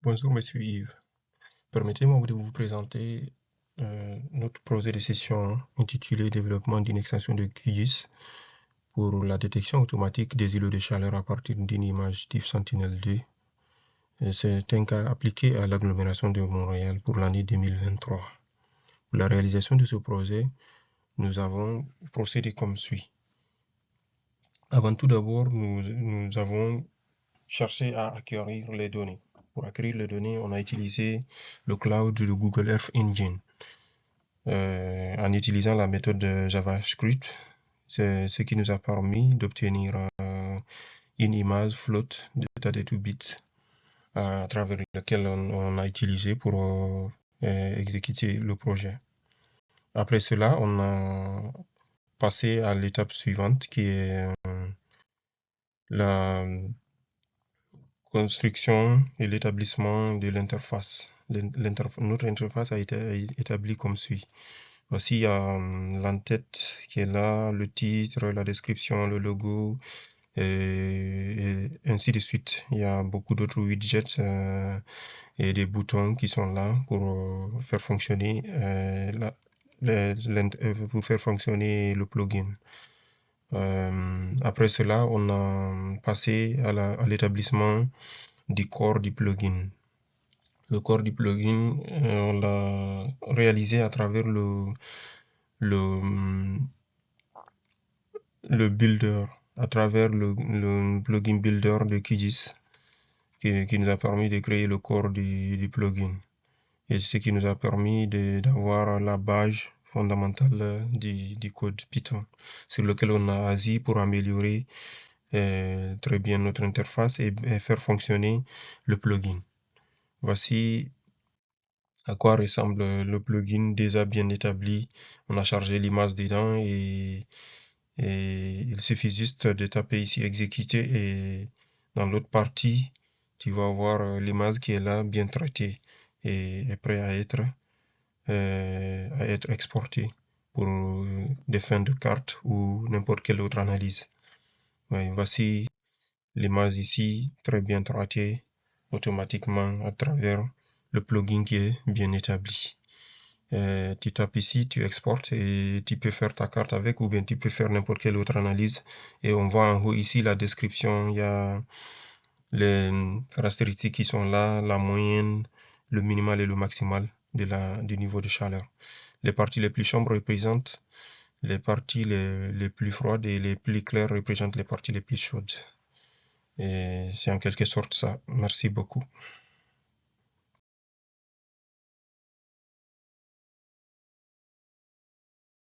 Bonjour, monsieur Yves. Permettez-moi de vous présenter notre projet de session intitulé Développement d'une extension de QGIS pour la détection automatique des îlots de chaleur à partir d'une image type Sentinel-2. C'est un cas appliqué à l'agglomération de Montréal pour l'année 2023. Pour la réalisation de ce projet, nous avons procédé comme suit. Avant tout d'abord, nous avons cherché à acquérir les données. Pour acquérir les données, on a utilisé le cloud de Google Earth Engine. En utilisant la méthode de JavaScript, c'est ce qui nous a permis d'obtenir une image flotte d'état de 2 bits à travers lequel on a utilisé pour exécuter le projet. Après cela, on a passé à l'étape suivante qui est la construction et l'établissement de l'interface. Notre interface a été établie comme suit. Voici l'entête qui est là, le titre, la description, le logo, et ainsi de suite. Il y a beaucoup d'autres widgets et des boutons qui sont là pour faire fonctionner le plugin. Après cela, on a passé à l'établissement du corps du plugin. Le corps du plugin, on l'a réalisé à travers le builder, à travers le plugin builder de QGIS qui nous a permis de créer le corps du plugin. Et ce qui nous a permis d'avoir la base fondamentale du code Python sur lequel on a agi pour améliorer très bien notre interface et faire fonctionner le plugin. Voici à quoi ressemble le plugin déjà bien établi. On a chargé l'image dedans et il suffit juste de taper ici exécuter et dans l'autre partie tu vas voir l'image qui est là bien traitée et est prêt à être exportée pour des fins de carte ou n'importe quelle autre analyse. Voici l'image ici très bien traitée automatiquement à travers le plugin qui est bien établi. Tu tapes ici, tu exportes et tu peux faire ta carte avec ou bien tu peux faire n'importe quelle autre analyse. Et on voit en haut ici la description, il y a les caractéristiques qui sont là, la moyenne, le minimal et le maximal du niveau de chaleur. Les parties les plus sombres représentent les parties les plus froides et les plus claires représentent les parties les plus chaudes. Et c'est en quelque sorte ça. Merci beaucoup.